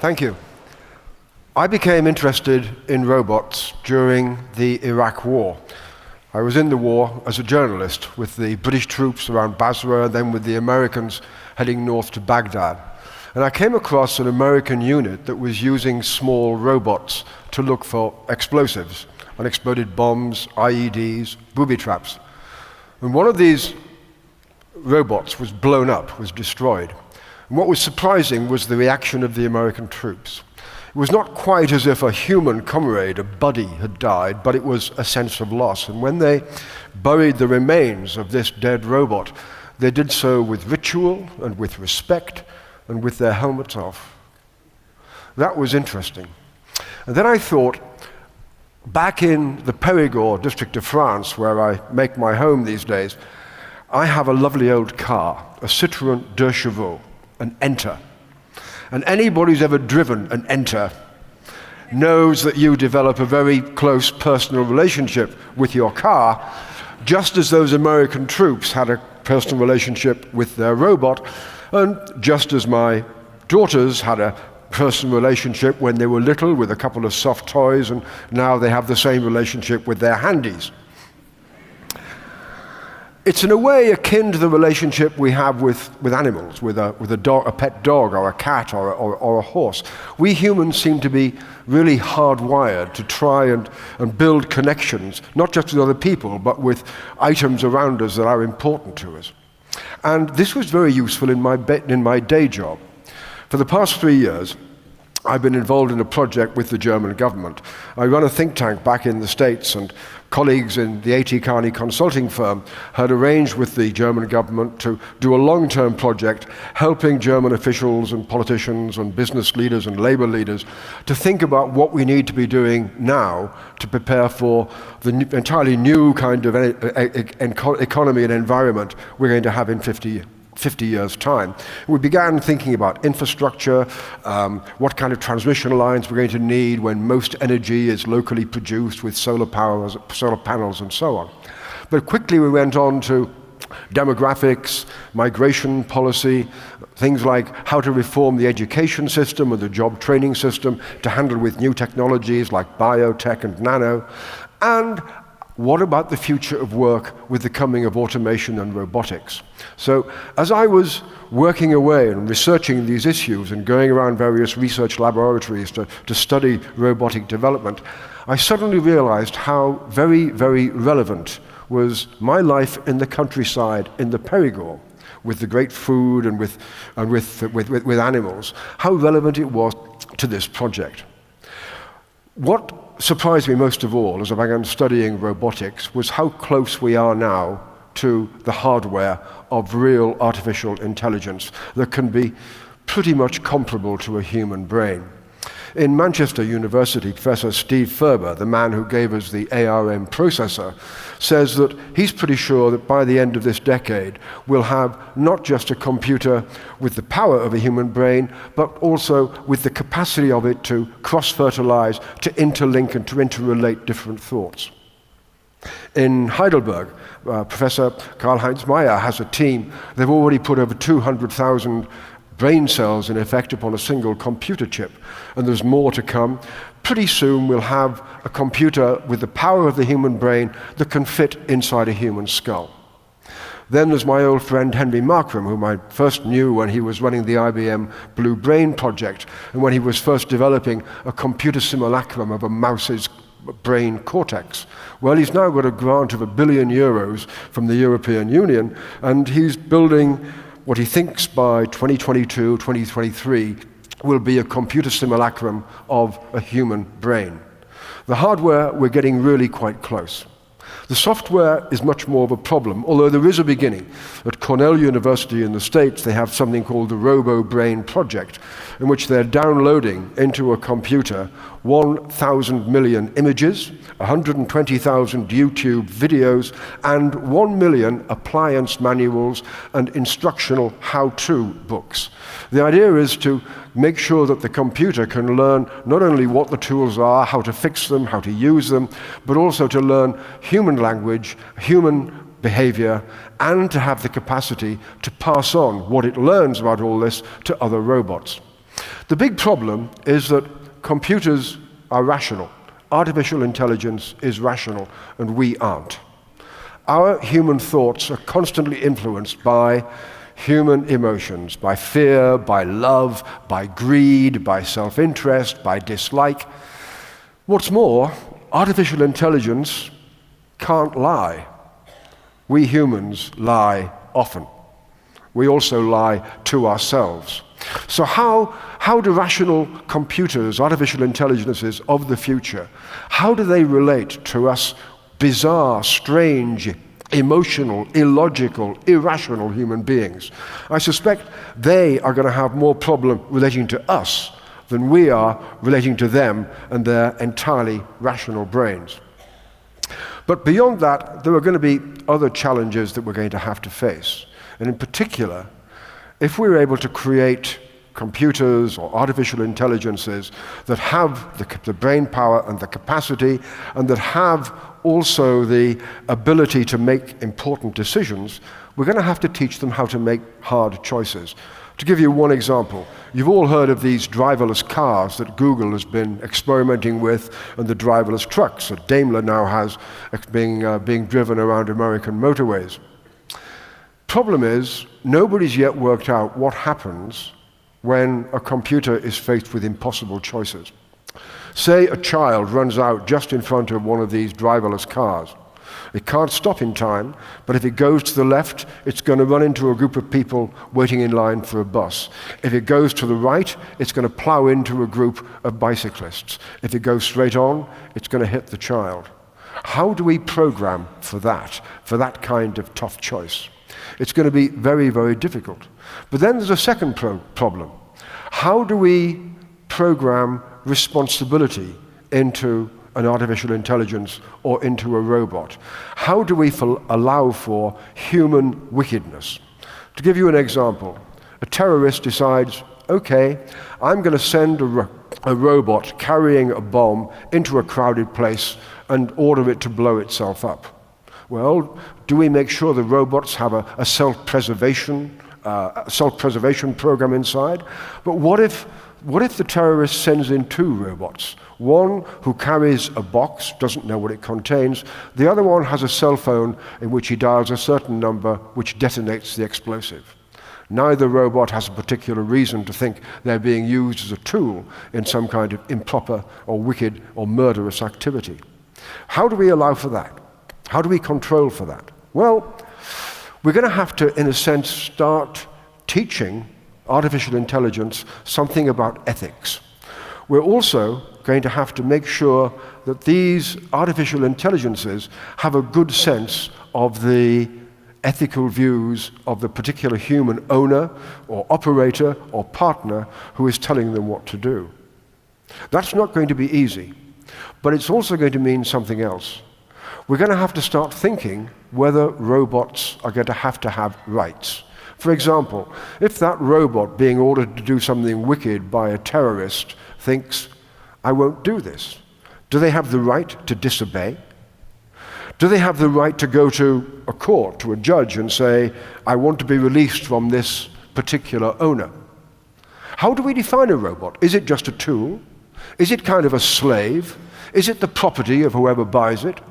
Thank you. I became interested in robots during the Iraq War. I was in the war as a journalist with the British troops around Basra and then with the Americans heading north to Baghdad. And I came across an American unit that was using small robots to look for explosives, unexploded bombs, IEDs, booby traps. And one of these robots was blown up, was destroyed. And what was surprising was the reaction of the American troops. It was not quite as if a human comrade, a buddy, had died, but it was a sense of loss. And when they buried the remains of this dead robot, they did so with ritual and with respect and with their helmets off. That was interesting. And then I thought, back in the Périgord district of France, where I make my home these days, I have a lovely old car, a Citroën 2 chevaux, an Enter. And anybody who's ever driven an Enter knows that you develop a very close personal relationship with your car, just as those American troops had a personal relationship with their robot, and just as my daughters had a personal relationship when they were little with a couple of soft toys, and now they have the same relationship with their handies. It's in a way akin to the relationship we have with animals, with a dog, a pet dog or a cat or a horse. We humans seem to be really hardwired to try and build connections, not just with other people, but with items around us that are important to us. And this was very useful in my day job. For the past 3 years, I've been involved in a project with the German government. I run a think tank back in the States, and colleagues in the A.T. Kearney consulting firm had arranged with the German government to do a long-term project helping German officials and politicians and business leaders and labor leaders to think about what we need to be doing now to prepare for the entirely new kind of economy and environment we're going to have in 50 years' time. We began thinking about infrastructure, what kind of transmission lines we're going to need when most energy is locally produced with solar panels and so on. But quickly we went on to demographics, migration policy, things like how to reform the education system or the job training system to handle with new technologies like biotech and nano, and what about the future of work with the coming of automation and robotics? So as I was working away and researching these issues and going around various research laboratories to study robotic development, I suddenly realized how very, very relevant was my life in the countryside in the Périgord, with the great food and with animals, how relevant it was to this project. What surprised me most of all as I began studying robotics was how close we are now to the hardware of real artificial intelligence that can be pretty much comparable to a human brain. In Manchester University, Professor Steve Ferber, the man who gave us the ARM processor, says that he's pretty sure that by the end of this decade we'll have not just a computer with the power of a human brain, but also with the capacity of it to cross-fertilize, to interlink and to interrelate different thoughts. In Heidelberg, Professor Karl-Heinz Meyer has a team. They've already put over 200,000 brain cells in effect upon a single computer chip, and there's more to come. Pretty soon we'll have a computer with the power of the human brain that can fit inside a human skull. Then there's my old friend Henry Markram, whom I first knew when he was running the IBM Blue Brain project, and when he was first developing a computer simulacrum of a mouse's brain cortex. Well, he's now got a grant of €1 billion from the European Union, and he's building what he thinks by 2022, 2023 will be a computer simulacrum of a human brain. The hardware, we're getting really quite close. The software is much more of a problem, although there is a beginning. At Cornell University in the States, they have something called the Robo Brain project, in which they're downloading into a computer 1,000 million images, 120,000 YouTube videos, and 1 million appliance manuals and instructional how-to books. The idea is to make sure that the computer can learn not only what the tools are, how to fix them, how to use them, but also to learn human language, human behavior, and to have the capacity to pass on what it learns about all this to other robots. The big problem is that computers are rational. Artificial intelligence is rational, and we aren't. Our human thoughts are constantly influenced by human emotions, by fear, by love, by greed, by self-interest, by dislike. What's more, artificial intelligence can't lie. We humans lie often. We also lie to ourselves. So how do rational computers, artificial intelligences of the future, how do they relate to us bizarre, strange, emotional, illogical, irrational human beings? I suspect they are going to have more problem relating to us than we are relating to them and their entirely rational brains. But beyond that, there are going to be other challenges that we're going to have to face. And in particular, if we're able to create computers or artificial intelligences that have the brain power and the capacity, and that have also the ability to make important decisions, we're going to have to teach them how to make hard choices. To give you one example, you've all heard of these driverless cars that Google has been experimenting with, and the driverless trucks that Daimler now has being driven around American motorways. Problem is, nobody's yet worked out what happens when a computer is faced with impossible choices. Say a child runs out just in front of one of these driverless cars. It can't stop in time, but if it goes to the left, it's going to run into a group of people waiting in line for a bus. If it goes to the right, it's going to plow into a group of bicyclists. If it goes straight on, it's going to hit the child. How do we program for that kind of tough choice? It's going to be very, very difficult. But then there's a second problem. How do we program responsibility into an artificial intelligence or into a robot? How do we allow for human wickedness? To give you an example, a terrorist decides, okay, I'm going to send a robot carrying a bomb into a crowded place and order it to blow itself up. Well, do we make sure the robots have a self-preservation program inside? But what if the terrorist sends in two robots? One who carries a box, doesn't know what it contains. The other one has a cell phone in which he dials a certain number which detonates the explosive. Neither robot has a particular reason to think they're being used as a tool in some kind of improper or wicked or murderous activity. How do we allow for that? How do we control for that? Well, we're going to have to, in a sense, start teaching artificial intelligence something about ethics. We're also going to have to make sure that these artificial intelligences have a good sense of the ethical views of the particular human owner or operator or partner who is telling them what to do. That's not going to be easy, but it's also going to mean something else. We're going to have to start thinking whether robots are going to have rights. For example, if that robot being ordered to do something wicked by a terrorist thinks, I won't do this, do they have the right to disobey? Do they have the right to go to a court, to a judge, and say, I want to be released from this particular owner? How do we define a robot? Is it just a tool? Is it kind of a slave? Is it the property of whoever buys it?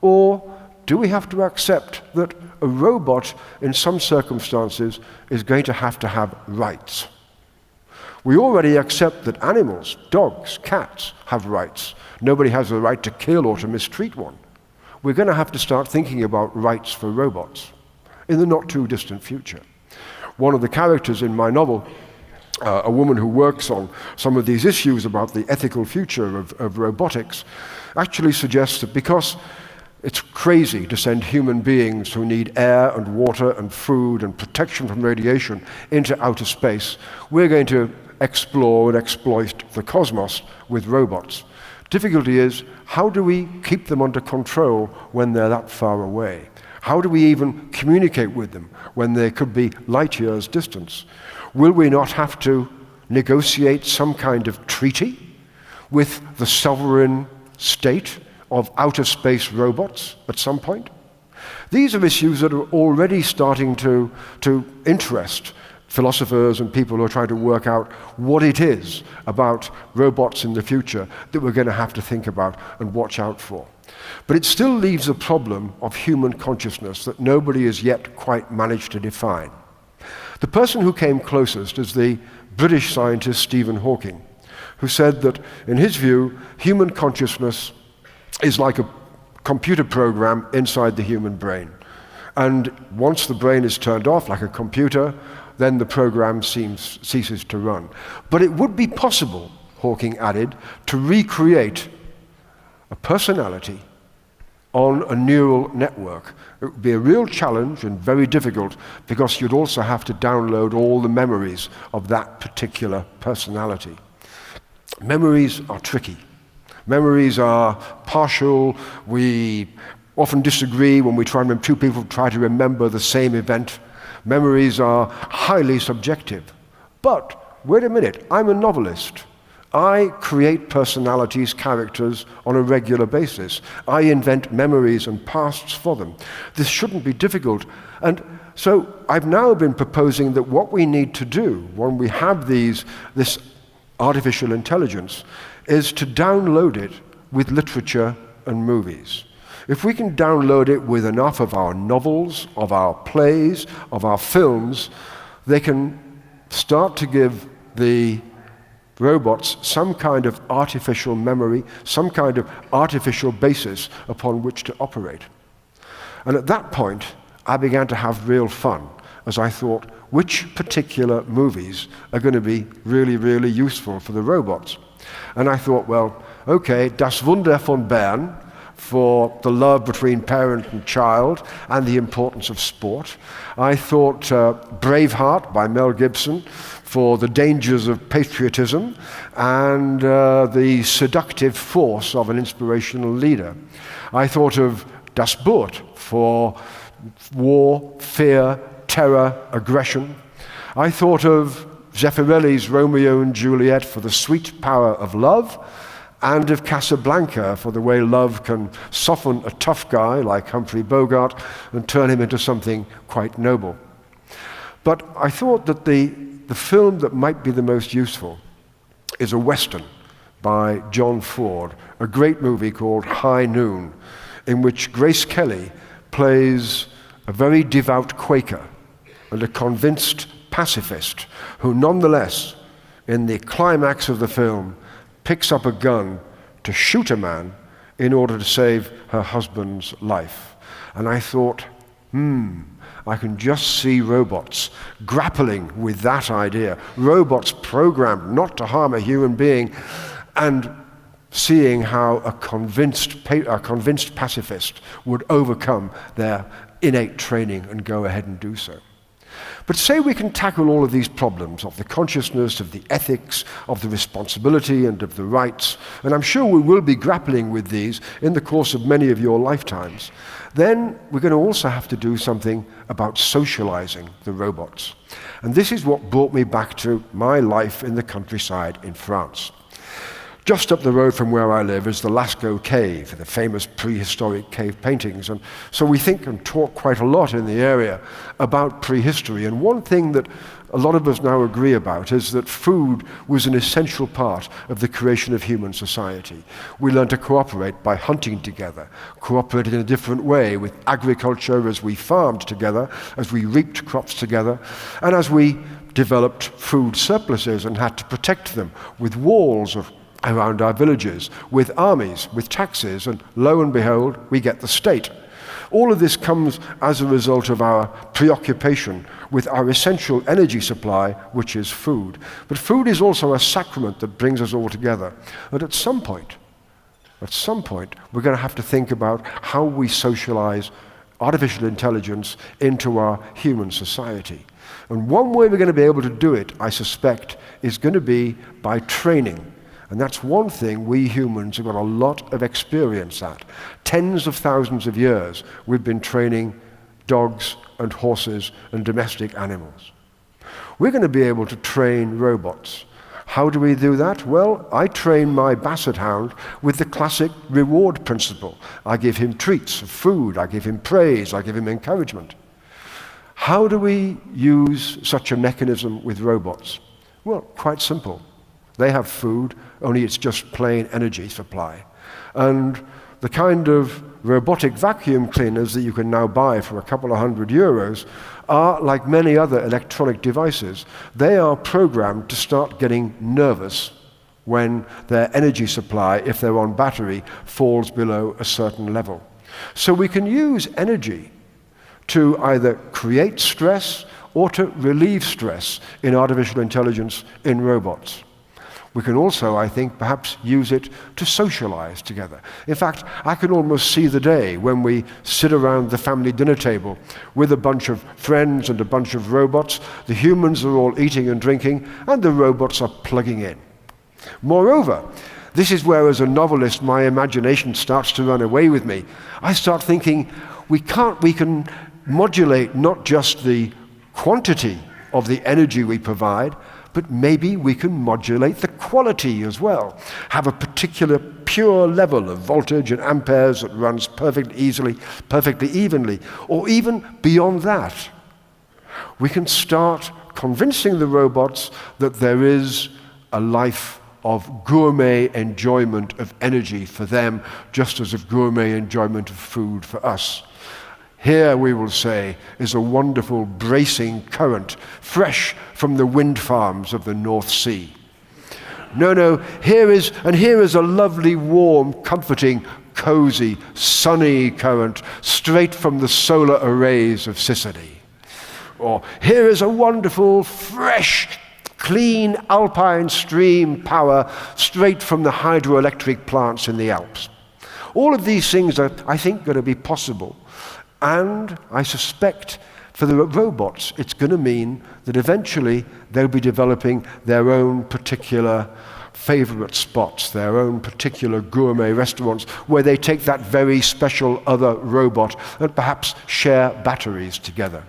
Or do we have to accept that a robot, in some circumstances, is going to have rights? We already accept that animals, dogs, cats, have rights. Nobody has the right to kill or to mistreat one. We're going to have to start thinking about rights for robots in the not too distant future. One of the characters in my novel, a woman who works on some of these issues about the ethical future of robotics, actually suggests that because it's crazy to send human beings who need air and water and food and protection from radiation into outer space, we're going to explore and exploit the cosmos with robots. Difficulty is, how do we keep them under control when they're that far away? How do we even communicate with them when they could be light years distance? Will we not have to negotiate some kind of treaty with the sovereign state of outer space robots at some point? These are issues that are already starting to interest philosophers and people who are trying to work out what it is about robots in the future that we're going to have to think about and watch out for. But it still leaves a problem of human consciousness that nobody has yet quite managed to define. The person who came closest is the British scientist Stephen Hawking, who said that, in his view, human consciousness is like a computer program inside the human brain. And once the brain is turned off, like a computer, then the program ceases to run. But it would be possible, Hawking added, to recreate a personality on a neural network. It would be a real challenge and very difficult because you'd also have to download all the memories of that particular personality. Memories are tricky. Memories are partial. We often disagree when two people try to remember the same event. Memories are highly subjective. But wait a minute, I'm a novelist. I create personalities, characters on a regular basis. I invent memories and pasts for them. This shouldn't be difficult. And so I've now been proposing that what we need to do when we have this artificial intelligence is to download it with literature and movies. If we can download it with enough of our novels, of our plays, of our films, they can start to give the robots some kind of artificial memory, some kind of artificial basis upon which to operate. And at that point, I began to have real fun as I thought, which particular movies are going to be really, really useful for the robots? And I thought, well, okay, Das Wunder von Bern, for the love between parent and child and the importance of sport. I thought Braveheart by Mel Gibson for the dangers of patriotism and the seductive force of an inspirational leader. I thought of Das Boot for war, fear, terror, aggression. I thought of Zeffirelli's Romeo and Juliet for the sweet power of love, and of Casablanca for the way love can soften a tough guy like Humphrey Bogart and turn him into something quite noble. But I thought that the film that might be the most useful is a Western by John Ford, a great movie called High Noon, in which Grace Kelly plays a very devout Quaker and a convinced pacifist who nonetheless, in the climax of the film, picks up a gun to shoot a man in order to save her husband's life. And I thought, I can just see robots grappling with that idea, robots programmed not to harm a human being, and seeing how a convinced pacifist would overcome their innate training and go ahead and do so. But say we can tackle all of these problems of the consciousness, of the ethics, of the responsibility, and of the rights, and I'm sure we will be grappling with these in the course of many of your lifetimes, then we're going to also have to do something about socializing the robots. And this is what brought me back to my life in the countryside in France. Just up the road from where I live is the Lascaux Cave, the famous prehistoric cave paintings. And so we think and talk quite a lot in the area about prehistory. And one thing that a lot of us now agree about is that food was an essential part of the creation of human society. We learned to cooperate by hunting together, cooperated in a different way with agriculture as we farmed together, as we reaped crops together, and as we developed food surpluses and had to protect them with walls around our villages, with armies, with taxes, and lo and behold, we get the state. All of this comes as a result of our preoccupation with our essential energy supply, which is food. But food is also a sacrament that brings us all together. And at some point, we're going to have to think about how we socialize artificial intelligence into our human society. And one way we're going to be able to do it, I suspect, is going to be by training. And that's one thing we humans have got a lot of experience at. Tens of thousands of years we've been training dogs and horses and domestic animals. We're going to be able to train robots. How do we do that? Well, I train my basset hound with the classic reward principle. I give him treats of food, I give him praise, I give him encouragement. How do we use such a mechanism with robots? Well, quite simple. They have food, only it's just plain energy supply. And the kind of robotic vacuum cleaners that you can now buy for a couple of €100 are, like many other electronic devices, they are programmed to start getting nervous when their energy supply, if they're on battery, falls below a certain level. So we can use energy to either create stress or to relieve stress in artificial intelligence in robots. We can also, I think, perhaps use it to socialize together. In fact, I can almost see the day when we sit around the family dinner table with a bunch of friends and a bunch of robots. The humans are all eating and drinking, and the robots are plugging in. Moreover, this is where, as a novelist, my imagination starts to run away with me. I start thinking, we can modulate not just the quantity of the energy we provide, but maybe we can modulate the quality as well. Have a particular pure level of voltage and amperes that runs perfectly evenly, or even beyond that. We can start convincing the robots that there is a life of gourmet enjoyment of energy for them, just as of gourmet enjoyment of food for us. Here, we will say, is a wonderful bracing current, fresh from the wind farms of the North Sea. No, here is a lovely, warm, comforting, cozy, sunny current, straight from the solar arrays of Sicily. Or here is a wonderful, fresh, clean alpine stream power, straight from the hydroelectric plants in the Alps. All of these things are, I think, going to be possible. And I suspect for the robots, it's going to mean that eventually they'll be developing their own particular favorite spots, their own particular gourmet restaurants, where they take that very special other robot and perhaps share batteries together.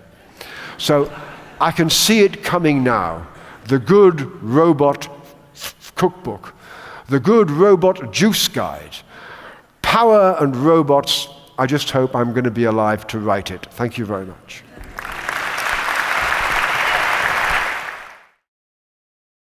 So I can see it coming now. The good robot cookbook, the good robot juice guide, power and robots. I just hope I'm going to be alive to write it. Thank you very much.